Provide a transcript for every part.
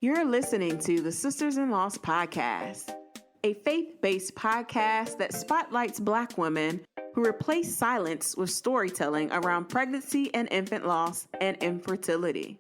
You're listening to the Sisters-in-Laws podcast, a faith-based podcast that spotlights Black women who replace silence with storytelling around pregnancy and infant loss and infertility.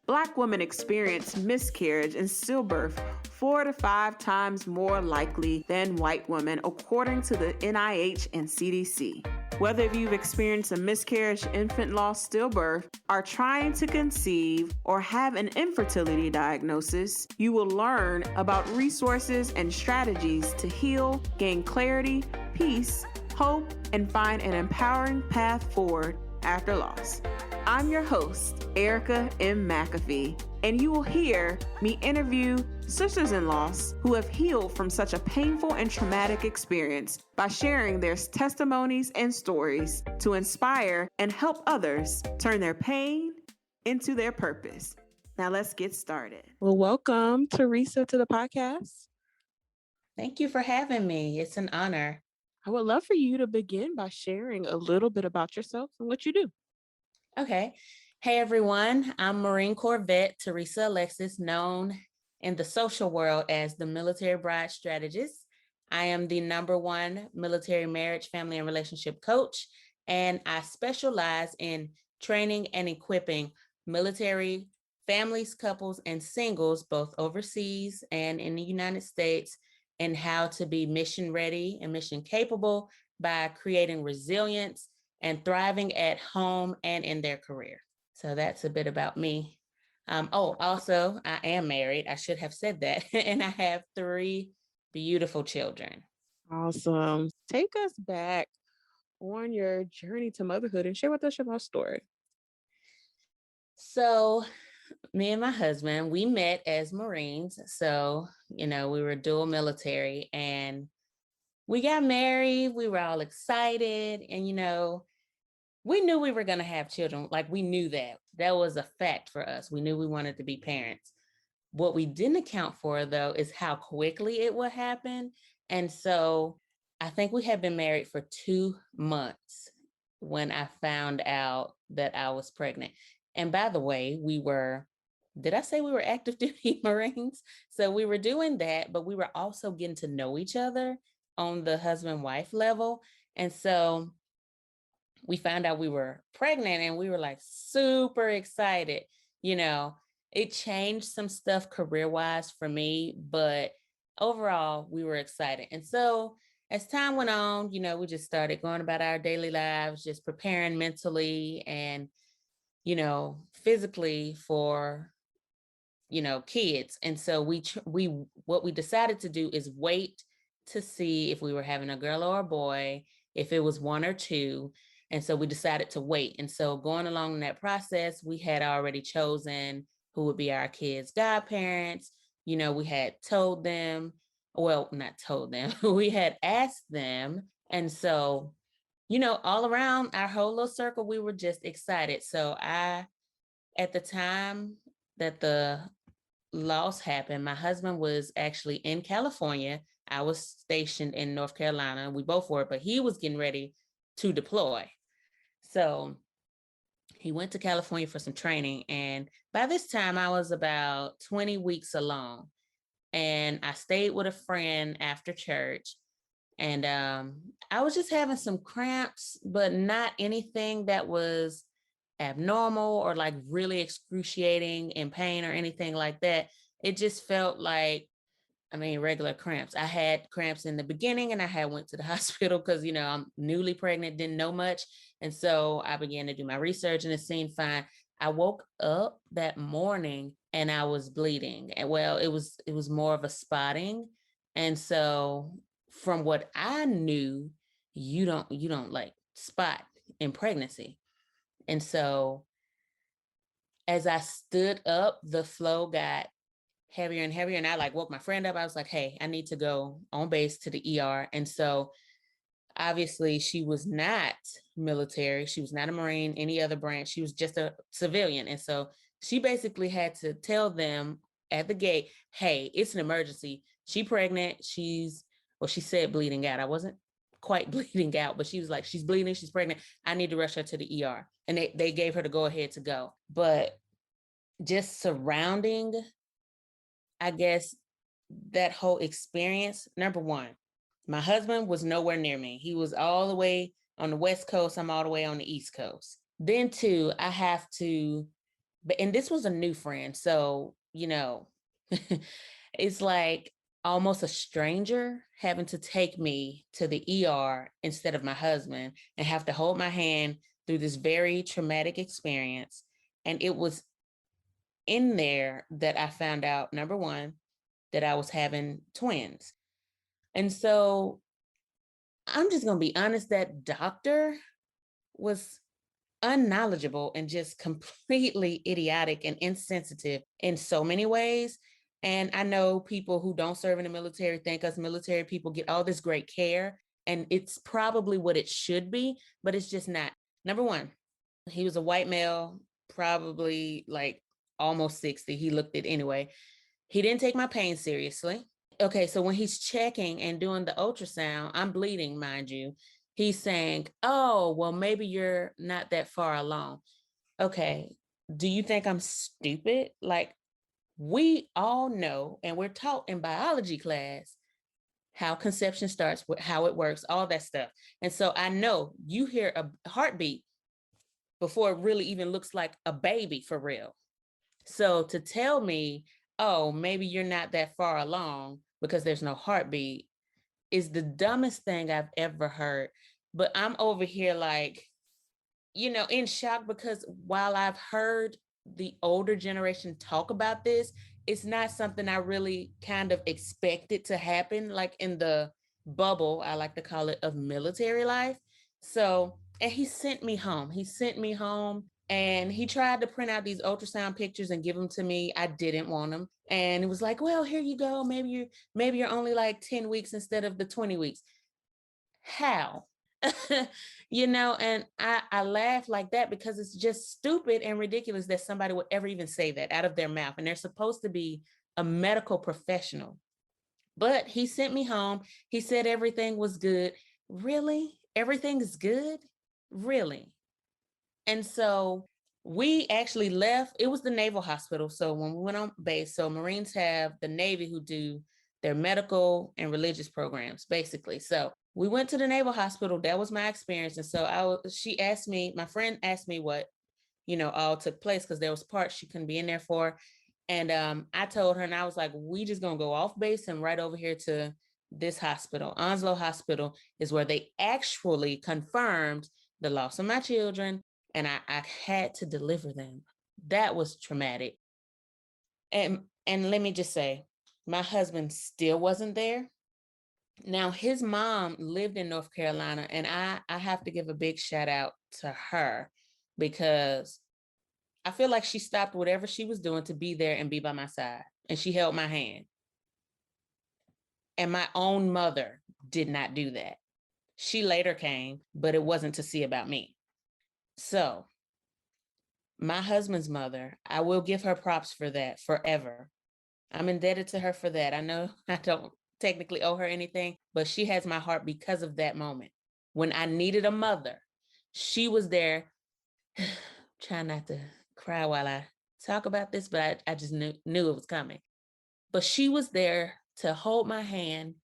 Black women experience miscarriage and stillbirth 4 to 5 times more likely than white women, according to the NIH and CDC. Whether you've experienced a miscarriage, infant loss, stillbirth, are trying to conceive, or have an infertility diagnosis, you will learn about resources and strategies to heal, gain clarity, peace, hope, and find an empowering path forward after loss. I'm your host, Erica M. McAfee, and you will hear me interview sisters-in-laws who have healed from such a painful and traumatic experience by sharing their testimonies and stories to inspire and help others turn their pain into their purpose. Now let's get started. Well, welcome, Theresa, to the podcast. Thank you for having me. It's an honor. I would love for you to begin by sharing a little bit about yourself and what you do. Okay. Hey, everyone. I'm Marine Corps vet Theresa Alexis, known in the social world as the military bride strategist. I am the #1 military marriage, family, and relationship coach, and I specialize in training and equipping military families, couples, and singles, both overseas and in the United States, in how to be mission ready and mission capable by creating resilience and thriving at home and in their career. So that's a bit about me. Also, I am married. I should have said that. And I have 3 beautiful children. Awesome. Take us back on your journey to motherhood and share with us your story. So me and my husband, we met as Marines. So, we were dual military and we got married. We were all excited and, we knew we were going to have children. Like we knew that was a fact for us. We knew we wanted to be parents. What we didn't account for, though, is how quickly it would happen. And so I think we had been married for 2 months when I found out that I was pregnant. And by the way, did I say we were active duty Marines? So we were doing that, but we were also getting to know each other on the husband-wife level. And so we found out we were pregnant and we were like super excited. It changed some stuff career-wise for me, but overall we were excited. And so as time went on, we just started going about our daily lives, just preparing mentally and, physically for, kids. And so what we decided to do is wait to see if we were having a girl or a boy, if it was 1 or 2. And so we decided to wait. And so going along in that process, we had already chosen who would be our kids' godparents. We had told them, well, not told them, we had asked them. And so, all around our whole little circle, we were just excited. So at the time that the loss happened, my husband was actually in California. I was stationed in North Carolina. We both were, but he was getting ready to deploy. So he went to California for some training. And by this time I was about 20 weeks along and I stayed with a friend after church. And I was just having some cramps, but not anything that was abnormal or like really excruciating in pain or anything like that. It just felt like, regular cramps. I had cramps in the beginning and I went to the hospital because, I'm newly pregnant, didn't know much. And so I began to do my research and it seemed fine. I woke up that morning and I was bleeding. And well, it was more of a spotting. And so from what I knew, you don't like spot in pregnancy. And so as I stood up, the flow got heavier and heavier. And I woke my friend up. I was like, hey, I need to go on base to the ER. And so obviously she was not military. She was not a Marine, any other branch. She was just a civilian. And so she basically had to tell them at the gate, hey, it's an emergency. She's pregnant. She said bleeding out. I wasn't quite bleeding out, but she was like, she's bleeding, she's pregnant. I need to rush her to the ER. And they gave her the go ahead to go. But just surrounding I guess that whole experience, number one, my husband was nowhere near me. He was all the way on the West Coast. I'm all the way on the East Coast. Then two, I have to, and this was a new friend. So, it's like almost a stranger having to take me to the ER instead of my husband and have to hold my hand through this very traumatic experience. And it was in there that I found out, number one, that I was having twins. And so I'm just going to be honest, that doctor was unknowledgeable and just completely idiotic and insensitive in so many ways. And I know people who don't serve in the military think us military people get all this great care, and it's probably what it should be, but it's just not. Number one, he was a white male, probably like almost 60. He looked it anyway. He didn't take my pain seriously. Okay, so when he's checking and doing the ultrasound, I'm bleeding, mind you. He's saying, oh, well, maybe you're not that far along. Okay, do you think I'm stupid? Like, we all know, and we're taught in biology class, how conception starts, how it works, all that stuff. And so I know you hear a heartbeat before it really even looks like a baby for real. So to tell me, oh, maybe you're not that far along because there's no heartbeat is the dumbest thing I've ever heard. But I'm over here like, in shock, because while I've heard the older generation talk about this, it's not something I really kind of expected to happen, like in the bubble, I like to call it, of military life. So, and he sent me home. And he tried to print out these ultrasound pictures and give them to me. I didn't want them. And it was like, well, here you go. Maybe you're only like 10 weeks instead of the 20 weeks. How? And I laugh like that because it's just stupid and ridiculous that somebody would ever even say that out of their mouth. And they're supposed to be a medical professional. But he sent me home. He said everything was good. Really? Everything is good? Really? And so we actually left. It was the Naval hospital. So when we went on base, so Marines have the Navy who do their medical and religious programs, basically. So we went to the Naval hospital. That was my experience. And so my friend asked me what, all took place, because there was parts she couldn't be in there for. And I told her, and I was like, we just going to go off base and right over here to this hospital. Onslow Hospital is where they actually confirmed the loss of my children, and I had to deliver them. That was traumatic. And let me just say, my husband still wasn't there. Now, his mom lived in North Carolina, and I have to give a big shout out to her, because I feel like she stopped whatever she was doing to be there and be by my side. And she held my hand. And my own mother did not do that. She later came, but it wasn't to see about me. So my husband's mother, I will give her props for that forever. I'm indebted to her for that. I know I don't technically owe her anything, but she has my heart because of that moment. When I needed a mother, she was there. Try not to cry while I talk about this, but I just knew it was coming. But she was there to hold my hand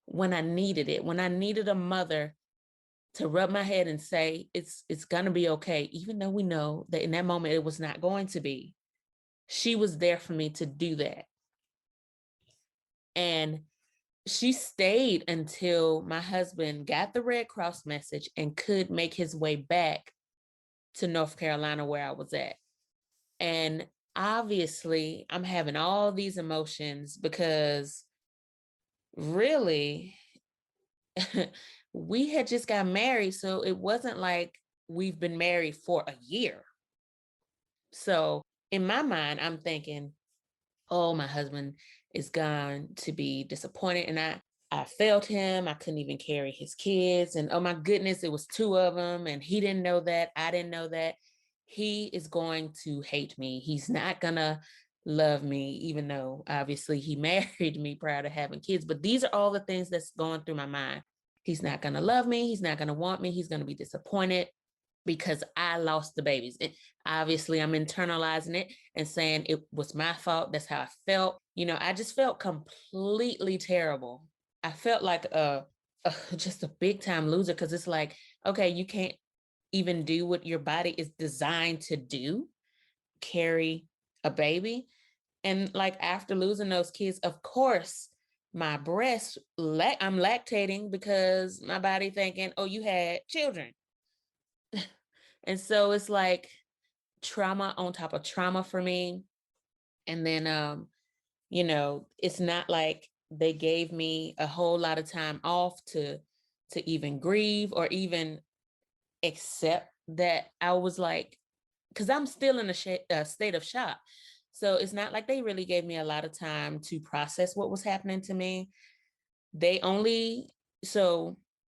when I needed it, when I needed a mother to rub my head and say, it's going to be okay, even though we know that in that moment it was not going to be. She was there for me to do that. And she stayed until my husband got the Red Cross message and could make his way back to North Carolina, where I was at. And obviously, I'm having all these emotions because really, we had just got married. So it wasn't like we've been married for a year. So in my mind, I'm thinking, oh, my husband is going to be disappointed. And I failed him. I couldn't even carry his kids. And oh my goodness, it was two of them. And he didn't know that. I didn't know that. He is going to hate me. He's not going to love me, even though obviously he married me prior to having kids. But these are all the things that's going through my mind. He's not going to love me. He's not going to want me. He's going to be disappointed. because I lost the babies. Obviously, I'm internalizing it and saying it was my fault. That's how I felt. I just felt completely terrible. I felt like just a big time loser, because it's like, okay, you can't even do what your body is designed to do, carry a baby. And like after losing those kids, of course, my breast, I'm lactating because my body thinking, oh, you had children. And so it's like trauma on top of trauma for me. And then, it's not like they gave me a whole lot of time off to even grieve or even accept that I was like, because I'm still in a state of shock. So it's not like they really gave me a lot of time to process what was happening to me. So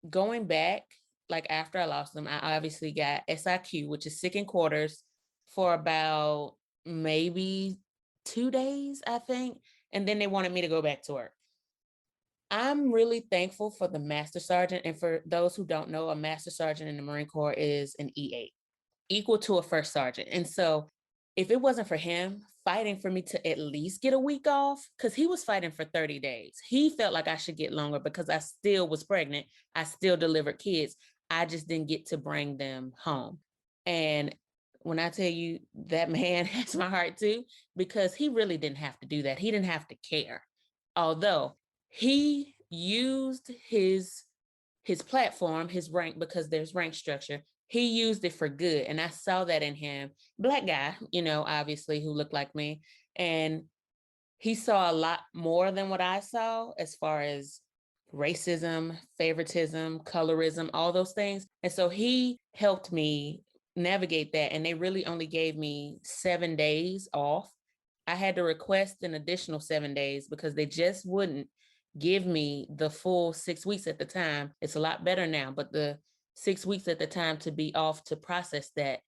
going back, like after I lost them, I obviously got SIQ, which is sick in quarters, for about maybe 2 days, I think. And then they wanted me to go back to work. I'm really thankful for the master sergeant. And for those who don't know, a master sergeant in the Marine Corps is an E8, equal to a first sergeant. And so if it wasn't for him fighting for me to at least get a week off, because he was fighting for 30 days, he felt like I should get longer because I still was pregnant. I still delivered kids. I just didn't get to bring them home. And when I tell you, that man has my heart too, because he really didn't have to do that. He didn't have to care. Although he used his platform, his rank, because there's rank structure, he used it for good. And I saw that in him. Black guy, obviously, who looked like me. And he saw a lot more than what I saw as far as racism, favoritism, colorism, all those things. And so he helped me navigate that. And they really only gave me 7 days off. I had to request an additional 7 days because they just wouldn't give me the full 6 weeks at the time. It's a lot better now, but the 6 weeks at the time to be off to process that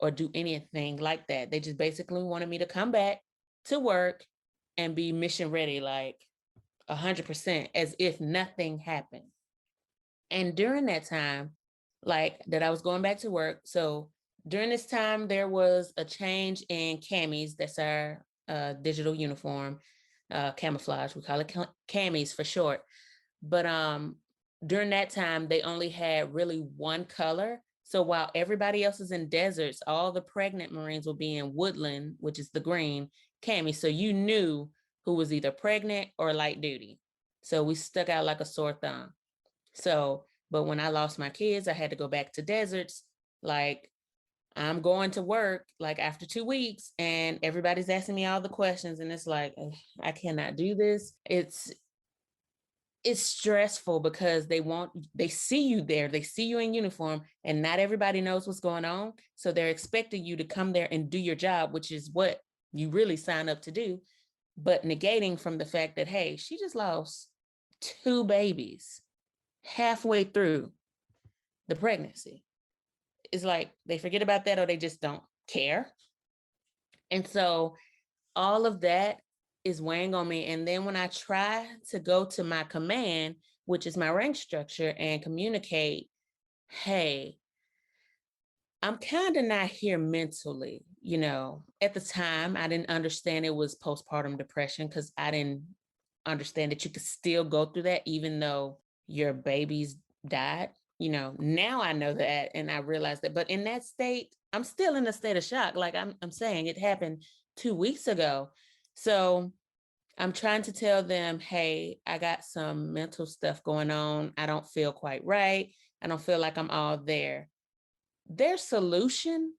or do anything like that. They just basically wanted me to come back to work and be mission ready, like 100%, as if nothing happened. And during that time, like that I was going back to work. So during this time, there was a change in camis. That's our digital uniform, camouflage. We call it camis for short. But during that time, they only had really one color. So while everybody else is in deserts, all the pregnant Marines will be in woodland, which is the green cami. So you knew who was either pregnant or light duty. So we stuck out like a sore thumb. So, but when I lost my kids, I had to go back to deserts. Like, I'm going to work like after 2 weeks and everybody's asking me all the questions. And it's like, I cannot do this. It's stressful because they see you there, they see you in uniform, and not everybody knows what's going on. So they're expecting you to come there and do your job, which is what you really sign up to do, but negating from the fact that, hey, she just lost 2 babies halfway through the pregnancy. It's like they forget about that or they just don't care. And so all of that is weighing on me. And then when I try to go to my command, which is my rank structure, and communicate, hey, I'm kind of not here mentally. At the time, I didn't understand it was postpartum depression because I didn't understand that you could still go through that even though your babies died. Now I know that and I realize that. But in that state, I'm still in a state of shock. Like I'm saying, it happened 2 weeks ago. So I'm trying to tell them, hey, I got some mental stuff going on. I don't feel quite right. I don't feel like I'm all there. Their solution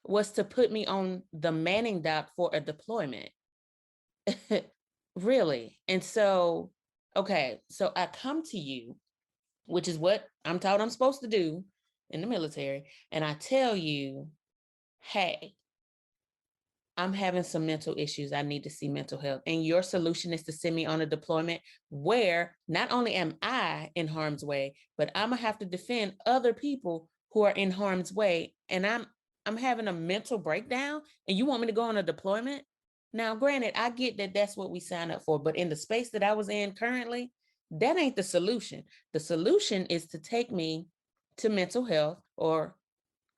was to put me on the Manning dock for a deployment. Really. And so, okay, so I come to you, which is what I'm told I'm supposed to do in the military. And I tell you, hey, I'm having some mental issues. I need to see mental health. And your solution is to send me on a deployment where not only am I in harm's way, but I'm gonna have to defend other people who are in harm's way. And I'm having a mental breakdown and you want me to go on a deployment? Now, granted, I get that that's what we sign up for, but in the space that I was in currently, that ain't the solution. The solution is to take me to mental health or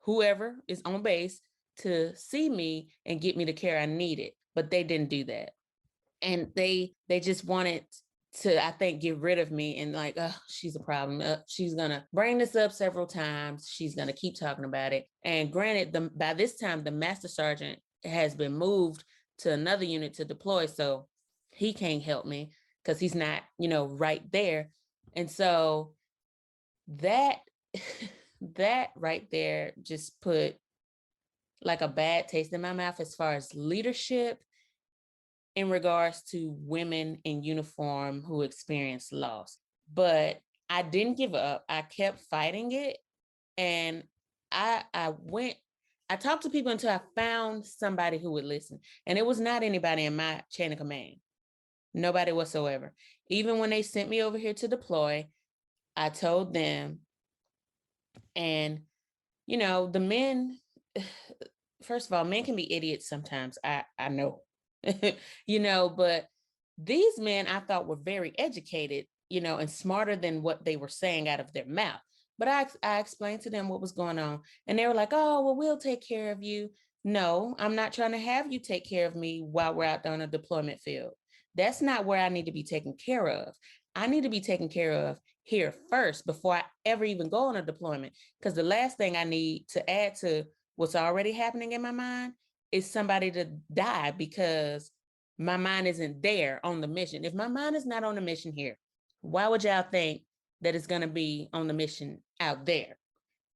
whoever is on base to see me and get me the care I needed. But they didn't do that. And they just wanted to, I think, get rid of me and like, oh, she's a problem. She's gonna bring this up several times. She's gonna keep talking about it. And granted, by this time, the master sergeant has been moved to another unit to deploy, so he can't help me because he's not, right there. And so that that right there just put like a bad taste in my mouth as far as leadership in regards to women in uniform who experience loss. But I didn't give up. I kept fighting it. And I talked to people until I found somebody who would listen. And it was not anybody in my chain of command. Nobody whatsoever. Even when they sent me over here to deploy, I told them. And, the men, first of all, men can be idiots sometimes. I know. But these men I thought were very educated, and smarter than what they were saying out of their mouth. But I explained to them what was going on, and they were like, oh, well, we'll take care of you. No, I'm not trying to have you take care of me while we're out on a deployment field. That's not where I need to be taken care of. I need to be taken care of here first before I ever even go on a deployment. Because the last thing I need to add to what's already happening in my mind is somebody to die because my mind isn't there on the mission. If my mind is not on the mission here, why would y'all think that it's going to be on the mission out there?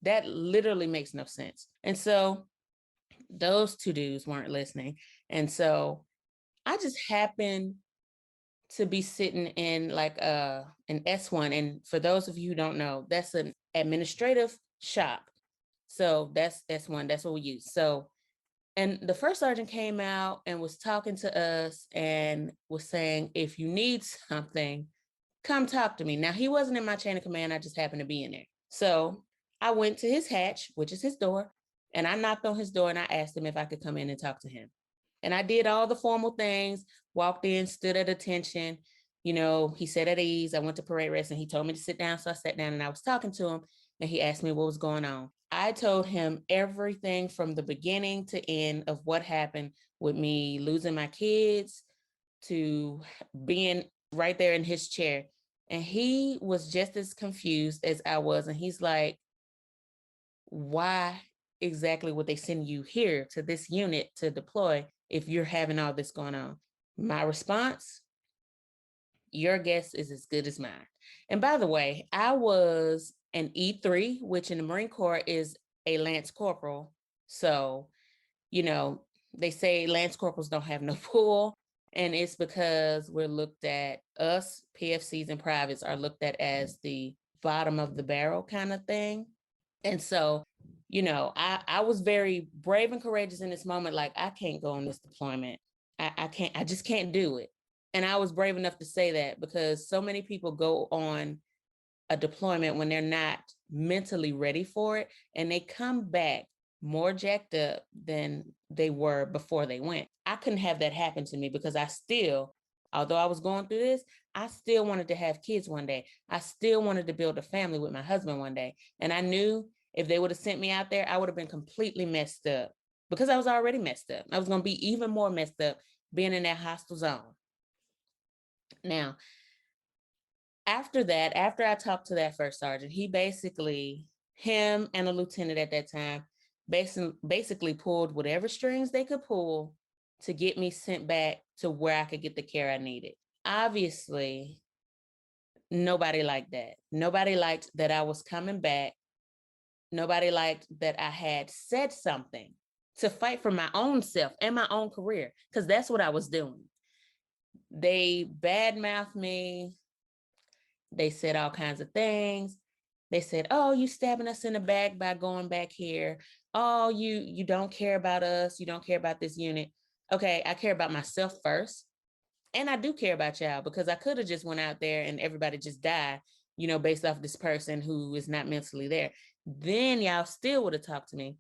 That literally makes no sense. And so those two dudes weren't listening. And so I just happened to be sitting in like an S1. And for those of you who don't know, that's an administrative shop. So that's S1. That's what we use. So, and the first sergeant came out and was talking to us and was saying, if you need something, come talk to me. Now, he wasn't in my chain of command. I just happened to be in there. So I went to his hatch, which is his door, and I knocked on his door and I asked him if I could come in and talk to him. And I did all the formal things, walked in, stood at attention. He said at ease. I went to parade rest and he told me to sit down. So I sat down and I was talking to him and he asked me what was going on. I told him everything from the beginning to end of what happened with me losing my kids to being right there in his chair. And he was just as confused as I was. And he's like, why exactly would they send you here to this unit to deploy if you're having all this going on? My response, your guess is as good as mine. And by the way, I was an E3, which in the Marine Corps is a Lance Corporal. So, they say Lance Corporals don't have no pull. And it's because we're looked at, us PFCs and privates are looked at as the bottom of the barrel kind of thing. And so, I was very brave and courageous in this moment. Like, I can't go on this deployment. I just can't do it. And I was brave enough to say that because so many people go on a deployment when they're not mentally ready for it. And they come back more jacked up than they were before they went. I couldn't have that happen to me because although I was going through this, I still wanted to have kids one day. I still wanted to build a family with my husband one day. And I knew if they would have sent me out there, I would have been completely messed up because I was already messed up. I was going to be even more messed up being in that hostile zone. Now, after I talked to that first sergeant, him and a lieutenant at that time, basically pulled whatever strings they could pull to get me sent back to where I could get the care I needed. Obviously, nobody liked that. Nobody liked that I was coming back. Nobody liked that I had said something to fight for my own self and my own career, because that's what I was doing. They badmouthed me. They said all kinds of things. They said, oh, you stabbing us in the back by going back here. Oh, you don't care about us. You don't care about this unit. Okay, I care about myself first. And I do care about y'all because I could have just went out there and everybody just died, based off this person who is not mentally there. Then y'all still would have talked to me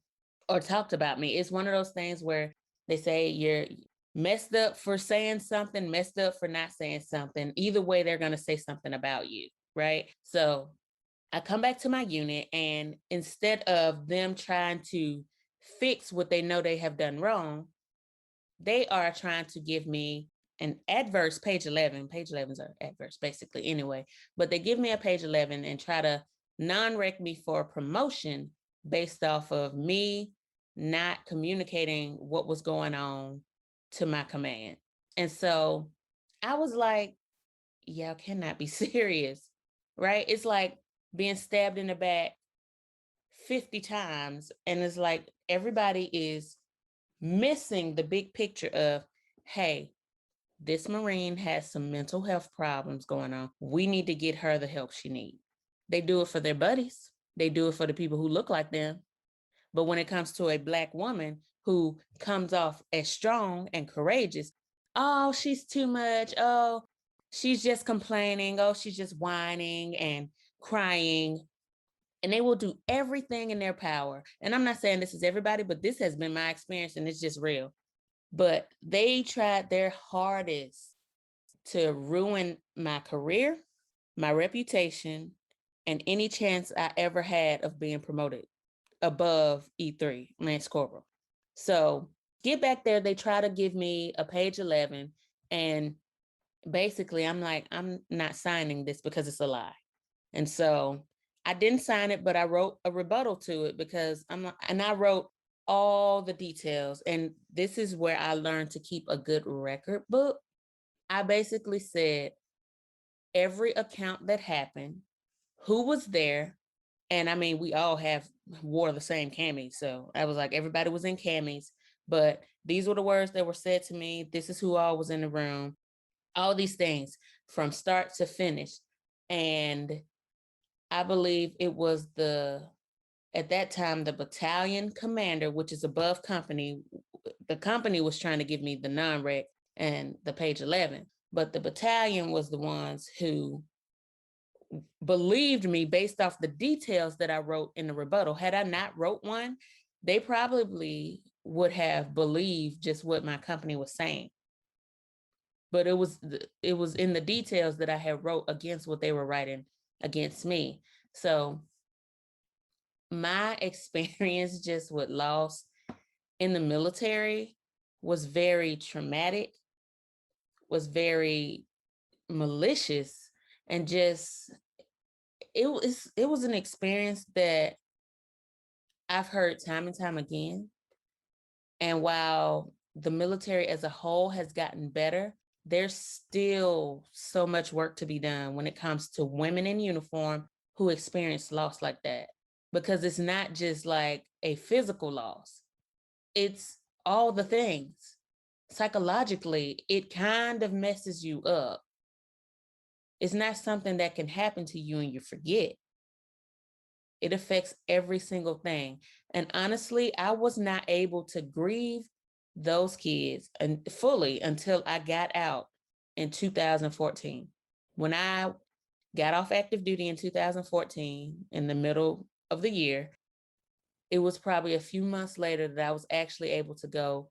or talked about me. It's one of those things where they say you're messed up for saying something, messed up for not saying something. Either way, they're going to say something about you, right? So I come back to my unit, and instead of them trying to fix what they know they have done wrong, they are trying to give me an adverse page 11. Page 11s are adverse basically anyway, but they give me a page 11 and try to non-rec me for a promotion based off of me not communicating what was going on to my command. And so I was like, y'all cannot be serious, right? It's like being stabbed in the back 50 times. And it's like everybody is missing the big picture of, hey, this Marine has some mental health problems going on. We need to get her the help she needs. They do it for their buddies. They do it for the people who look like them. But when it comes to a Black woman who comes off as strong and courageous, oh, she's too much. Oh, she's just complaining. Oh, she's just whining and crying. And they will do everything in their power. And I'm not saying this is everybody, but this has been my experience, and it's just real. But they tried their hardest to ruin my career, my reputation, and any chance I ever had of being promoted above E3, Lance Corporal. So get back there, they try to give me a page 11, and basically I'm like, I'm not signing this because it's a lie. And so I didn't sign it, but I wrote a rebuttal to it because I wrote all the details. And this is where I learned to keep a good record book. I basically said every account that happened, who was there. And I mean, we all wore the same camis. So I was like, everybody was in camis, but these were the words that were said to me. This is who all was in the room, all these things from start to finish. And I believe it was at that time, the battalion commander, which is above company. The company was trying to give me the non-rec and the page 11, but the battalion was the ones who believed me based off the details that I wrote in the rebuttal. Had I not wrote one, they probably would have believed just what my company was saying. But it was in the details that I had wrote against what they were writing against me. So my experience just with loss in the military was very traumatic, was very malicious, and just it was an experience that I've heard time and time again. And while the military as a whole has gotten better, there's still so much work to be done when it comes to women in uniform who experience loss like that. Because it's not just like a physical loss, it's all the things. Psychologically, it kind of messes you up. It's not something that can happen to you and you forget. It affects every single thing. And honestly, I was not able to grieve those kids fully until I got out in 2014. When I got off active duty in 2014, in the middle of the year, it was probably a few months later that I was actually able to go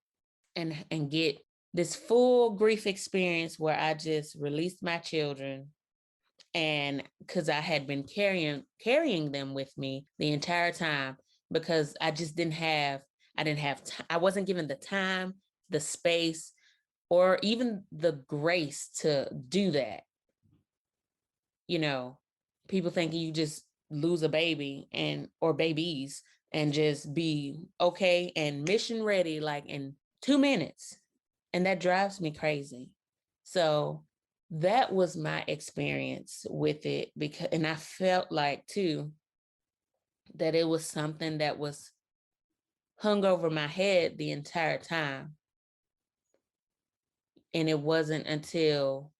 and get this full grief experience where I just released my children. And because I had been carrying them with me the entire time, because I just I wasn't given the time, the space, or even the grace to do that. You know, people thinking you just lose a baby or babies and just be okay and mission ready like in 2 minutes. And that drives me crazy. So that was my experience with it, and I felt like too that it was something that was hung over my head the entire time. And it wasn't until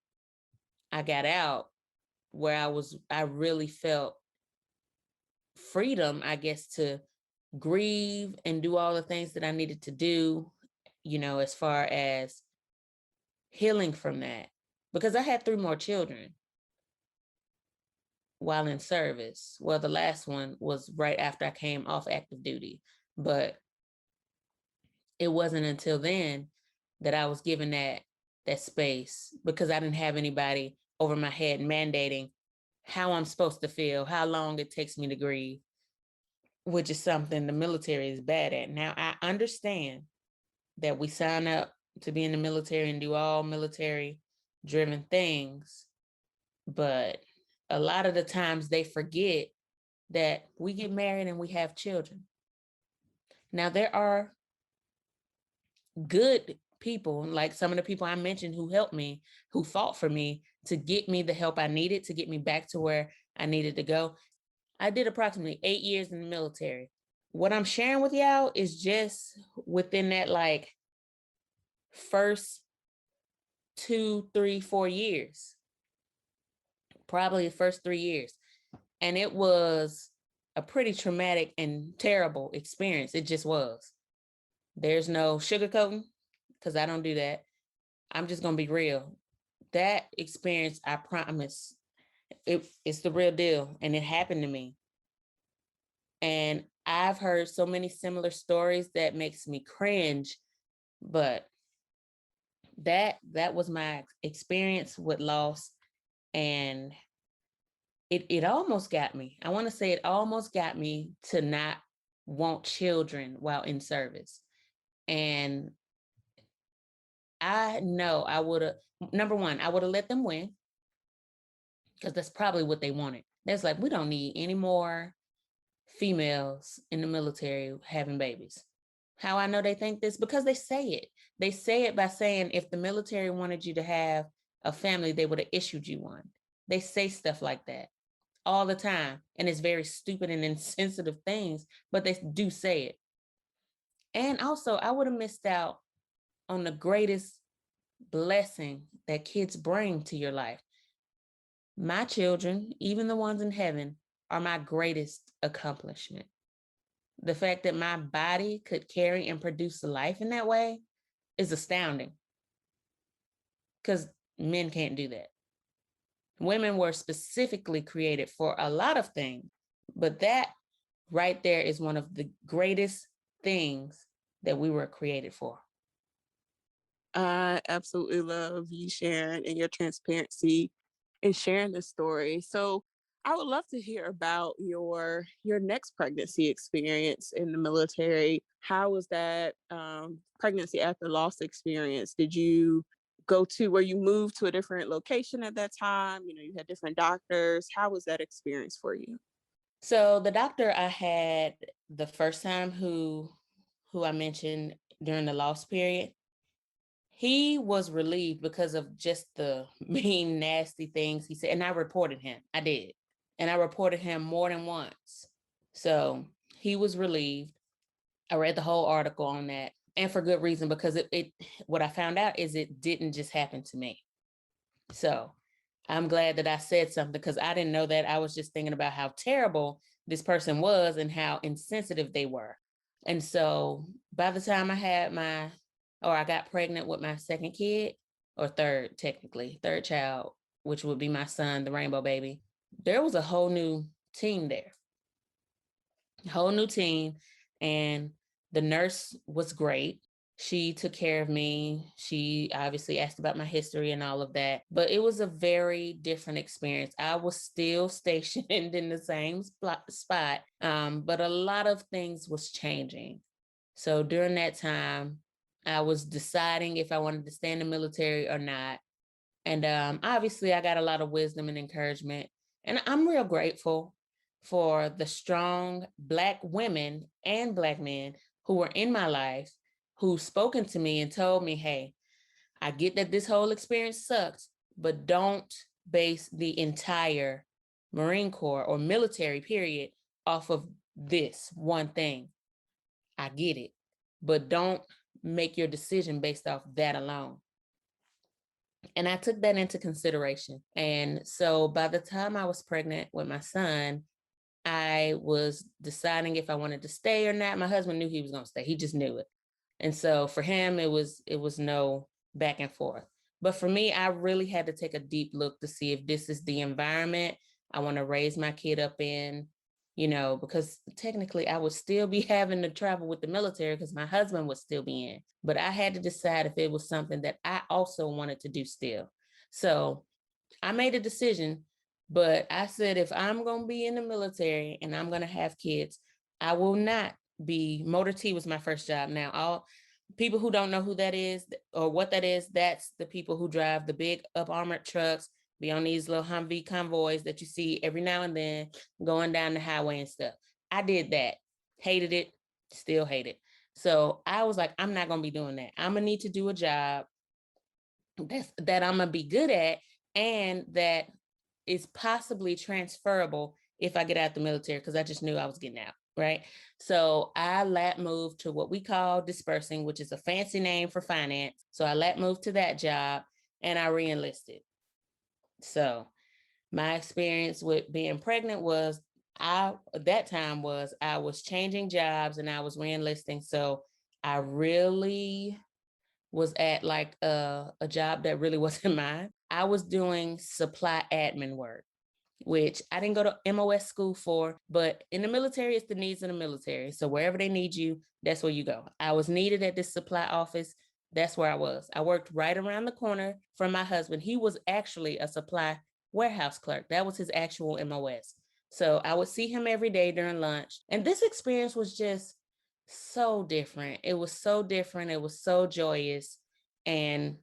I got out where I really felt freedom, I guess, to grieve and do all the things that I needed to do, as far as healing from that. Because I had 3 more children while in service. Well, the last one was right after I came off active duty, but it wasn't until then that I was given that space, because I didn't have anybody over my head mandating, how I'm supposed to feel, how long it takes me to grieve, which is something the military is bad at. Now, I understand that we sign up to be in the military and do all military driven things, but a lot of the times they forget that we get married and we have children. Now, there are good people, like some of the people I mentioned who helped me, who fought for me to get me the help I needed to get me back to where I needed to go. I did approximately 8 years in the military. What I'm sharing with y'all is just within that like first 2, 3, 4 years, probably the first 3 years. And it was a pretty traumatic and terrible experience. It just was. There's no sugarcoating because I don't do that. I'm just going to be real. That experience, I promise, it's the real deal. And it happened to me. And I've heard so many similar stories that makes me cringe, but that was my experience with loss. And it almost got me. I want to say it almost got me to not want children while in service. And I know I would have, number one, I would have let them win because that's probably what they wanted. That's like, we don't need any more females in the military having babies. How I know they think this? Because they say it. They say it by saying if the military wanted you to have a family, they would have issued you one. They say stuff like that all the time. And it's very stupid and insensitive things, but they do say it. And also, I would have missed out on the greatest blessing that kids bring to your life. My children, even the ones in heaven, are my greatest accomplishment. The fact that my body could carry and produce life in that way is astounding because men can't do that. Women were specifically created for a lot of things, but that right there is one of the greatest things that we were created for. I absolutely love you sharing and your transparency and sharing this story. So I would love to hear about your next pregnancy experience in the military. How was that pregnancy after loss experience? Did you go to where you moved to a different location at that time? You know, you had different doctors. How was that experience for you? So the doctor I had the first time who I mentioned during the loss period, he was relieved because of just the mean, nasty things he said. And I reported him. I did. And I reported him more than once. So he was relieved. I read the whole article on that. And for good reason, because it what I found out is it didn't just happen to me. So I'm glad that I said something because I didn't know that. I was just thinking about how terrible this person was and how insensitive they were. And so by the time I got pregnant with my second kid, or third, technically, third child, which would be my son, the rainbow baby, there was a whole new team there. Whole new team. And the nurse was great. She took care of me. She obviously asked about my history and all of that, but it was a very different experience. I was still stationed in the same spot, but a lot of things was changing. So during that time, I was deciding if I wanted to stay in the military or not. And obviously, I got a lot of wisdom and encouragement. And I'm real grateful for the strong Black women and Black men who were in my life, who spoken to me and told me, hey, I get that this whole experience sucks, but don't base the entire Marine Corps or military period off of this one thing. I get it, but don't make your decision based off that alone. And I took that into consideration. And so by the time I was pregnant with my son, I was deciding if I wanted to stay or not. My husband knew he was going to stay. He just knew it. And so for him, it was no back and forth. But for me, I really had to take a deep look to see if this is the environment I want to raise my kid up in, because technically I would still be having to travel with the military because my husband would still be in. But I had to decide if it was something that I also wanted to do still. So I made a decision But I said, if I'm going to be in the military and I'm going to have kids, I will not be. Motor T was my first job. Now, all people who don't know who that is or what that is, that's the people who drive the big up armored trucks, be on these little Humvee convoys that you see every now and then going down the highway and stuff. I did that, hated it, still hate it. So I was like, I'm not going to be doing that. I'm going to need to do a job that I'm going to be good at and that is possibly transferable if I get out the military, because I just knew I was getting out, right? So I lat moved to what we call dispersing, which is a fancy name for finance. So I lat moved to that job and I re-enlisted. So my experience with being pregnant was I was changing jobs and I was re-enlisting. So I really was at like a job that really wasn't mine. I was doing supply admin work, which I didn't go to MOS school for, but in the military, it's the needs of the military. So wherever they need you, that's where you go. I was needed at this supply office. That's where I was. I worked right around the corner from my husband. He was actually a supply warehouse clerk. That was his actual MOS. So I would see him every day during lunch. And this experience was just so different. It was so different. It was so joyous. And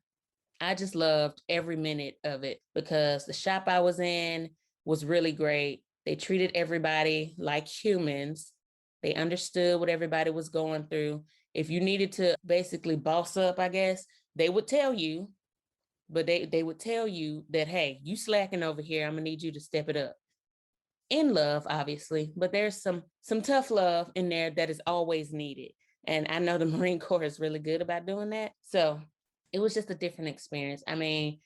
I just loved every minute of it because the shop I was in was really great. They treated everybody like humans. They understood what everybody was going through. If you needed to basically boss up, I guess, they would tell you, but they would tell you that, hey, you slacking over here. I'm gonna need you to step it up. In love, obviously, but there's some tough love in there that is always needed. And I know the Marine Corps is really good about doing that. So it was just a different experience. I mean,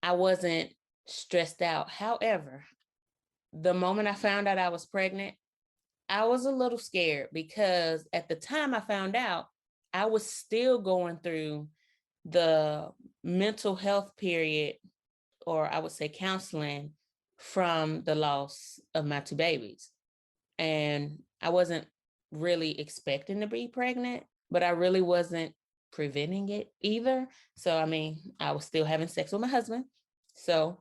I wasn't stressed out. However, the moment I found out I was pregnant, I was a little scared because at the time I found out, I was still going through the mental health period, or I would say counseling, from the loss of my two babies. And I wasn't really expecting to be pregnant, but I really wasn't preventing it either. So, I mean, I was still having sex with my husband. So,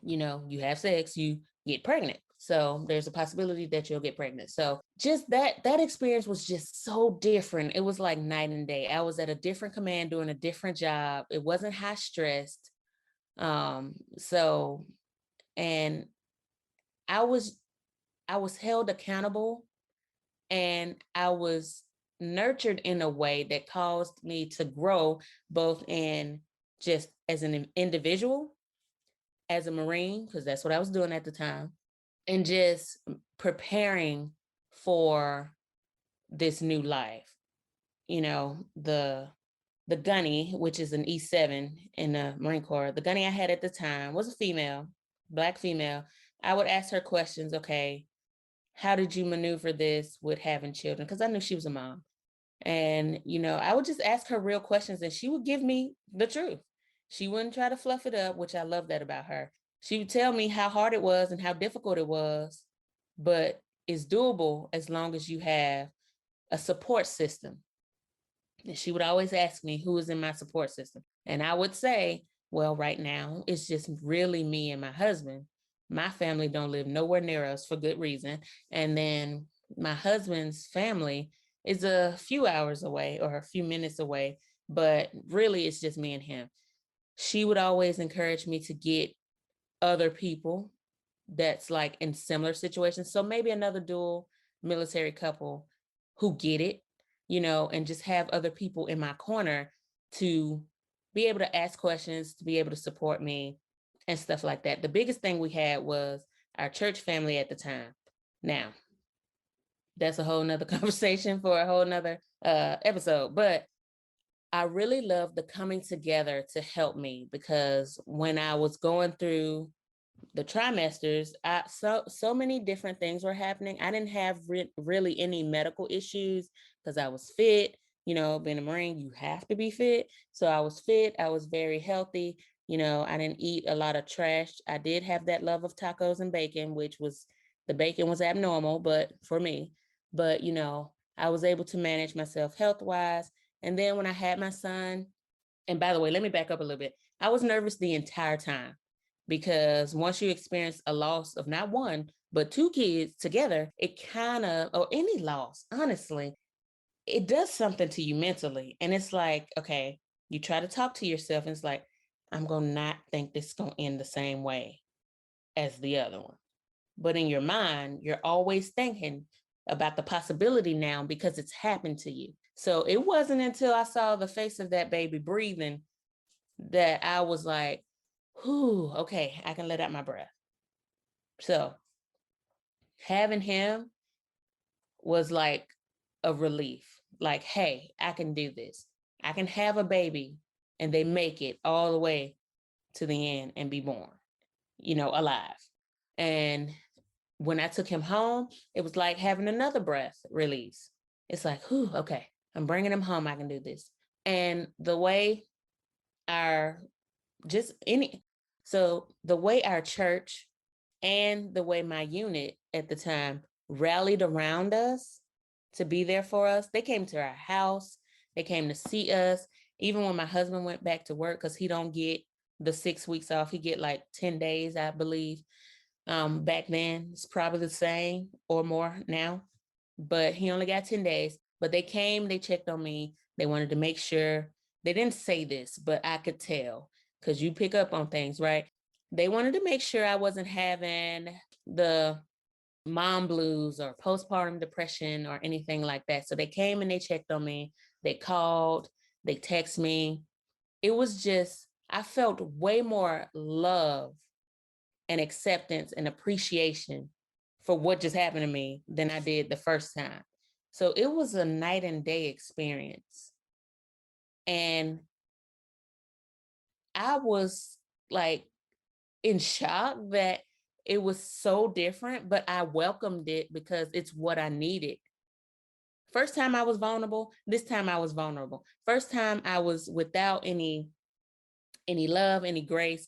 you have sex, you get pregnant. So there's a possibility that you'll get pregnant. So just that experience was just so different. It was like night and day. I was at a different command doing a different job. It wasn't high stressed. So and I was I was held accountable and I was nurtured in a way that caused me to grow both in just as an individual, as a Marine, because that's what I was doing at the time, and just preparing for this new life. The gunny, which is an E7 in the Marine Corps, the gunny I had at the time was a female, Black female. I would ask her questions. Okay, how did you maneuver this with having children? Because I knew she was a mom. And, I would just ask her real questions and she would give me the truth. She wouldn't try to fluff it up, which I love that about her. She would tell me how hard it was and how difficult it was, but it's doable as long as you have a support system. And she would always ask me who is in my support system. And I would say, well, right now, it's just really me and my husband. My family don't live nowhere near us for good reason. And then my husband's family is a few hours away or a few minutes away, but really it's just me and him. She would always encourage me to get other people that's like in similar situations. So maybe another dual military couple who get it, and just have other people in my corner to be able to ask questions, to be able to support me and stuff like that. The biggest thing we had was our church family at the time. Now, that's a whole nother conversation for a whole nother episode, but I really love the coming together to help me, because when I was going through the trimesters, so many different things were happening. I didn't have really any medical issues because I was fit. Being a Marine, you have to be fit. So I was fit. I was very healthy. I didn't eat a lot of trash. I did have that love of tacos and bacon, the bacon was abnormal, but for me, but I was able to manage myself health wise. And then when I had my son, and by the way, let me back up a little bit. I was nervous the entire time. because once you experience a loss of not one, but two kids together, it kind of, or any loss, honestly, it does something to you mentally. And it's like, okay, you try to talk to yourself and it's like, I'm going to not think this is going to end the same way as the other one. But in your mind, you're always thinking about the possibility now because it's happened to you. So it wasn't until I saw the face of that baby breathing that I was like, whew, okay, I can let out my breath. So having him was like a relief. Like, hey, I can do this. I can have a baby and they make it all the way to the end and be born, alive. And when I took him home, it was like having another breath release. It's like, whew, okay, I'm bringing him home. I can do this. And the way our the way our church and the way my unit at the time rallied around us to be there for us. They came to our house. They came to see us. Even when my husband went back to work, because he don't get the 6 weeks off, he get like 10 days, I believe. Back then, it's probably the same or more now, but he only got 10 days. But they came, they checked on me. They wanted to make sure. They didn't say this, but I could tell because you pick up on things, right? They wanted to make sure I wasn't having the mom blues or postpartum depression or anything like that. So they came and they checked on me. They called, they texted me. It was just, I felt way more love and acceptance and appreciation for what just happened to me than I did the first time. So it was a night and day experience. And I was like in shock that it was so different, but I welcomed it because it's what I needed. First time I was vulnerable, this time I was vulnerable. First time I was without any love, any grace,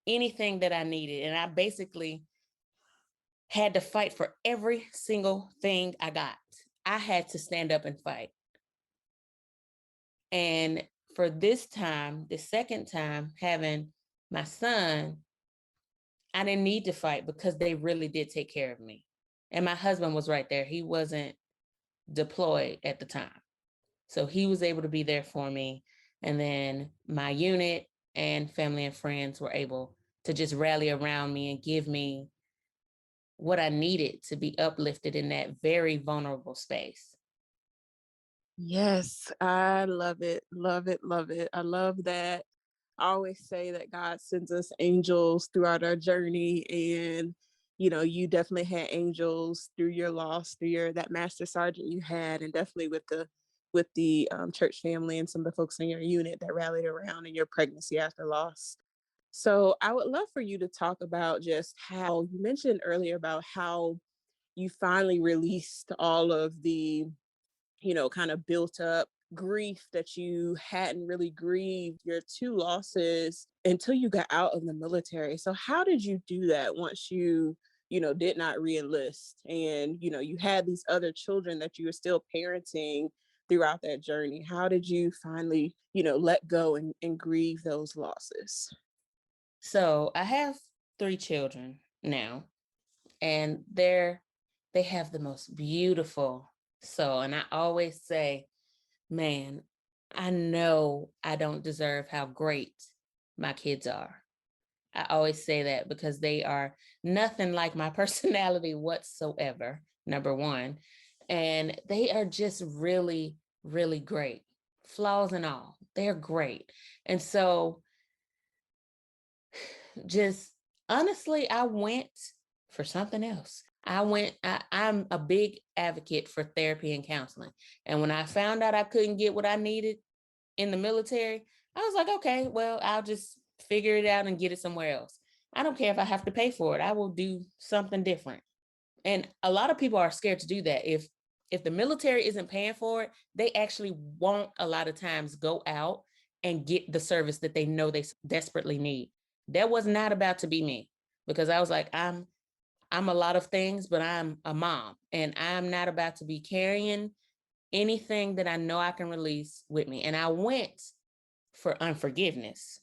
anything that I needed. And I basically had to fight for every single thing I got. I had to stand up and fight. And for this time, the second time having my son, I didn't need to fight because they really did take care of me. And my husband was right there. He wasn't deployed at the time. So he was able to be there for me. And then my unit and family and friends were able to just rally around me and give me what I needed to be uplifted in that very vulnerable space. Yes, I love it. Love it. Love it. I love that. I always say that God sends us angels throughout our journey. And, you definitely had angels through your loss, through that master sergeant you had, and definitely with the church family and some of the folks in your unit that rallied around in your pregnancy after loss. So I would love for you to talk about just how you mentioned earlier about how you finally released all of the kind of built up grief that you hadn't really grieved your two losses until you got out of the military. So how did you do that once you did not re-enlist and you had these other children that you were still parenting throughout that journey? How did you finally let go and grieve those losses? So I have 3 children now, and they have the most beautiful soul. And I always say, man, I know I don't deserve how great my kids are. I always say that because they are nothing like my personality whatsoever, number one. And they are just really, really great, flaws and all. They're great. And so just honestly, I went for something else. I'm a big advocate for therapy and counseling. And when I found out I couldn't get what I needed in the military, I was like, okay, well, I'll just figure it out and get it somewhere else. I don't care if I have to pay for it. I will do something different. And a lot of people are scared to do that. If the military isn't paying for it, they actually won't a lot of times go out and get the service that they know they desperately need. That was not about to be me, because I was like, I'm a lot of things, but I'm a mom, and I'm not about to be carrying anything that I know I can release with me. And I went for unforgiveness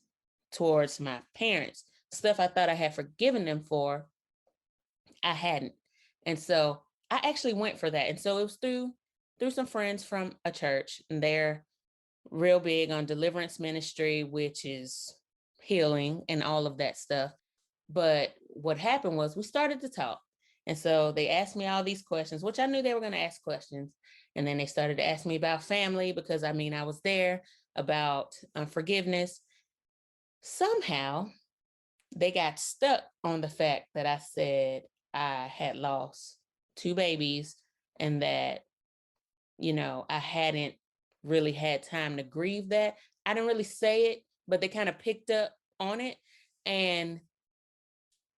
towards my parents, stuff I thought I had forgiven them for, I hadn't. And so I actually went for that. And so it was through some friends from a church, and they're real big on deliverance ministry, which is healing and all of that stuff. But what happened was we started to talk. And so they asked me all these questions, which I knew they were going to ask questions. And then they started to ask me about family, because I mean, I was there, about unforgiveness. Somehow they got stuck on the fact that I said I had lost 2 babies, and that, I hadn't really had time to grieve that. I didn't really say it, but they kind of picked up on it. And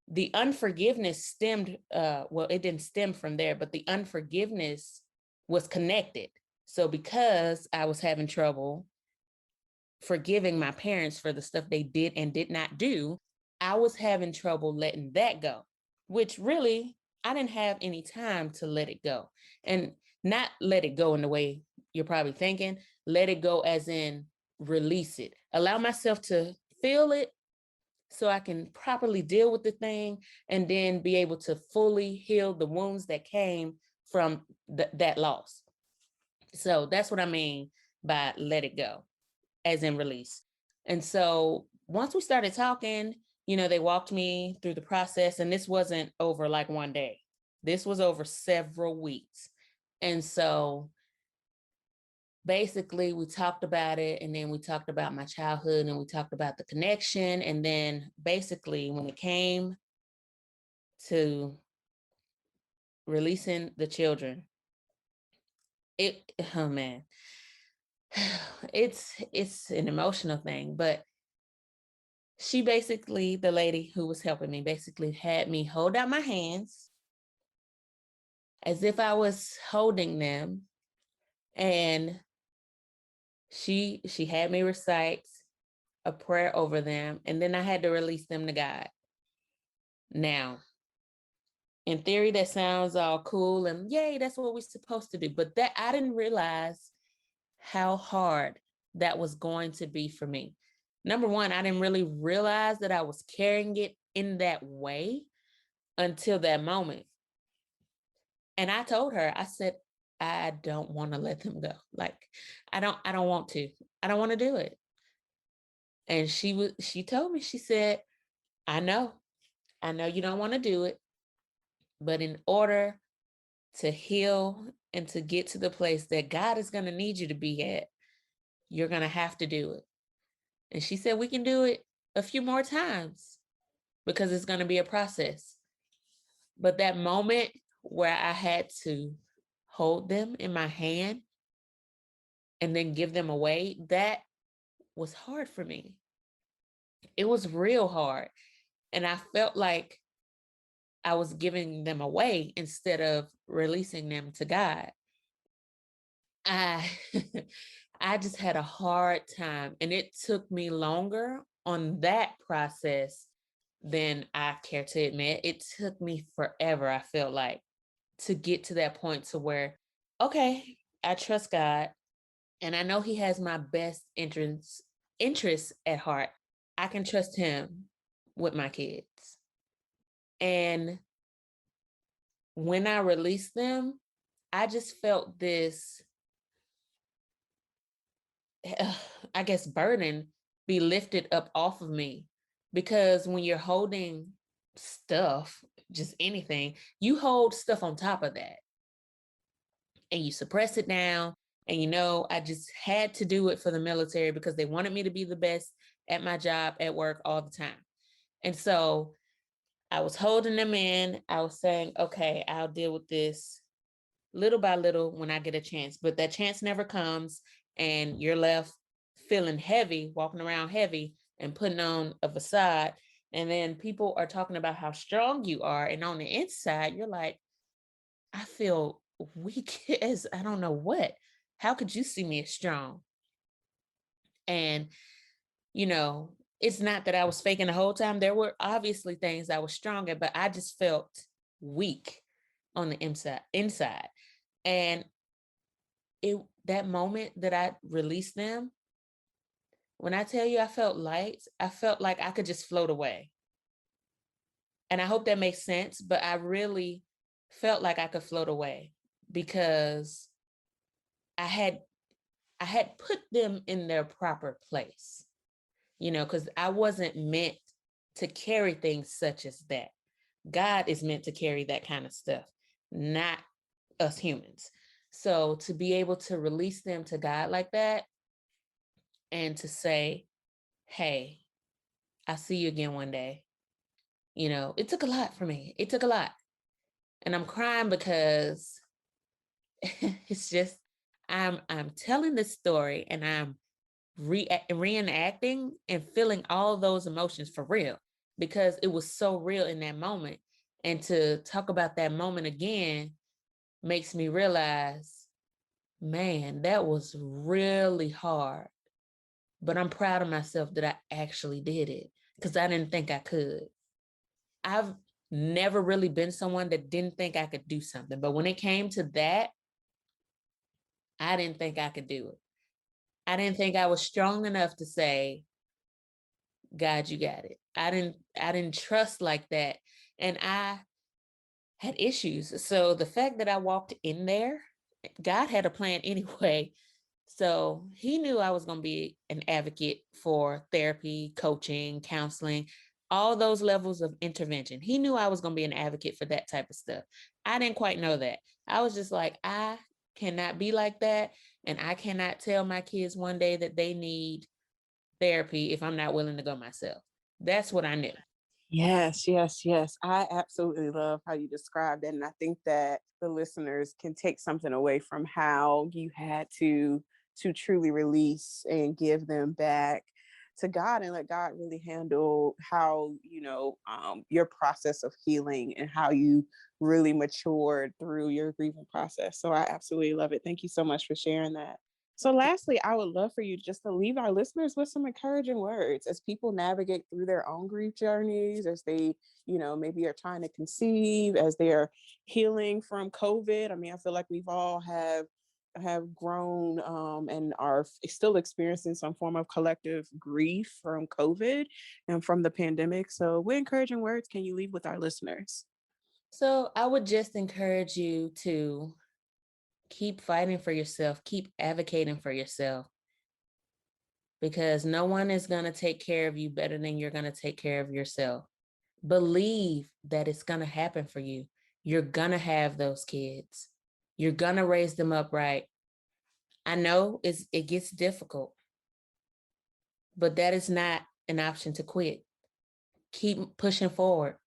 the unforgiveness stemmed, well, it didn't stem from there, but the unforgiveness was connected. So because I was having trouble forgiving my parents for the stuff they did and did not do, I was having trouble letting that go, which really, I didn't have any time to let it go. And not let it go in the way you're probably thinking, let it go as in release it, allow myself to feel it so I can properly deal with the thing, and then be able to fully heal the wounds that came from that loss. So that's what I mean by let it go, as in release. And so once we started talking, they walked me through the process, and this wasn't over like one day. This was over several weeks. And so basically we talked about it, and then we talked about my childhood, and we talked about the connection. And then basically when it came to releasing the children, oh man, it's an emotional thing. But she basically, the lady who was helping me, basically had me hold out my hands as if I was holding them. And she had me recite a prayer over them, and then I had to release them to God. Now, in theory, that sounds all cool and yay, that's what we're supposed to do. But that, I didn't realize how hard that was going to be for me. Number one, I didn't really realize that I was carrying it in that way until that moment. And I told her, I said, I don't want to let them go. Like, I don't want to. I don't want to do it. And she told me, she said, I know you don't want to do it, but in order to heal and to get to the place that God is going to need you to be at, you're going to have to do it. And she said, we can do it a few more times because it's going to be a process. But that moment where I had to hold them in my hand and then give them away, that was hard for me. It was real hard. And I felt like I was giving them away instead of releasing them to God. I I just had a hard time, and it took me longer on that process than I care to admit. It took me forever, I felt like, to get to that point to where, okay, I trust God, and I know he has my best interests at heart. I can trust him with my kids. And when I released them, I just felt this, I guess, burden be lifted up off of me. Because when you're holding stuff, just anything, you hold stuff on top of that and you suppress it down. And I just had to do it for the military because they wanted me to be the best at my job, at work, all the time. And so I was holding them in. I was saying, okay, I'll deal with this little by little when I get a chance. But that chance never comes, and you're left feeling heavy, walking around heavy and putting on a facade. And then people are talking about how strong you are. And on the inside, you're like, I feel weak as I don't know what. How could you see me as strong? And, it's not that I was faking the whole time. There were obviously things I was strong at, but I just felt weak on the inside. And that moment that I released them, when I tell you I felt light, I felt like I could just float away. And I hope that makes sense, but I really felt like I could float away because I had put them in their proper place, because I wasn't meant to carry things such as that. God is meant to carry that kind of stuff, not us humans. So to be able to release them to God like that and to say, hey, I'll see you again one day. It took a lot for me. It took a lot. And I'm crying because it's just, I'm telling this story and I'm reenacting and feeling all those emotions for real, because it was so real in that moment. And to talk about that moment again makes me realize, man, that was really hard. But I'm proud of myself that I actually did it, because I didn't think I could. I've never really been someone that didn't think I could do something. But when it came to that, I didn't think I could do it. I didn't think I was strong enough to say, God, you got it. I didn't trust like that. And I had issues. So the fact that I walked in there, God had a plan anyway. So he knew I was going to be an advocate for therapy, coaching, counseling, all those levels of intervention. He knew I was going to be an advocate for that type of stuff. I didn't quite know that. I was just like, I cannot be like that. And I cannot tell my kids one day that they need therapy if I'm not willing to go myself. That's what I knew. Yes, yes, yes. I absolutely love how you described it. And I think that the listeners can take something away from how you had to truly release and give them back to God and let God really handle how, your process of healing and how you really matured through your grieving process. So I absolutely love it. Thank you so much for sharing that. So lastly, I would love for you just to leave our listeners with some encouraging words as people navigate through their own grief journeys, as they, maybe are trying to conceive, as they're healing from COVID. I mean, I feel like we've all have grown and are still experiencing some form of collective grief from COVID and from the pandemic. So what encouraging words can you leave with our listeners? So I would just encourage you to keep fighting for yourself, keep advocating for yourself, because no one is going to take care of you better than you're going to take care of yourself. Believe that it's going to happen for you. You're going to have those kids. You're going to raise them up right. I know it gets difficult, but that is not an option to quit. Keep pushing forward.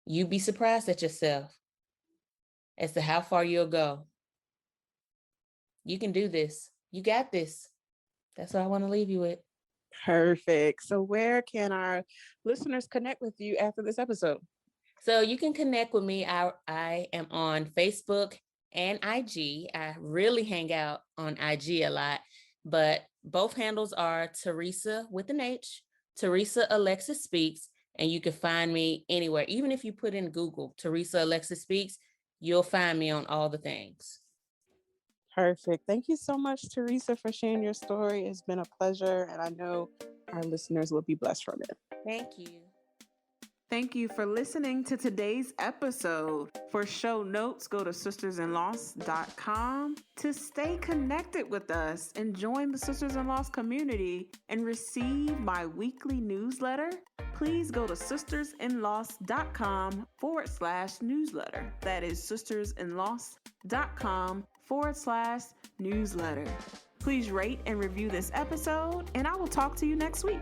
You'd be surprised at yourself as to how far you'll go. You can do this. You got this. That's what I want to leave you with. Perfect. So where can our listeners connect with you after this episode? So you can connect with me. I am on Facebook and IG. I really hang out on IG a lot, but both handles are Theresa with an H, Theresa Alexis Speaks, and you can find me anywhere. Even if you put in Google, Theresa Alexis Speaks, you'll find me on all the things. Perfect. Thank you so much, Theresa, for sharing your story. It's been a pleasure, and I know our listeners will be blessed from it. Thank you. Thank you for listening to today's episode. For show notes, go to sistersinloss.com. To stay connected with us and join the Sisters in Loss community and receive my weekly newsletter, please go to sistersinloss.com/newsletter. That is sistersinloss.com/newsletter. Please rate and review this episode, and I will talk to you next week.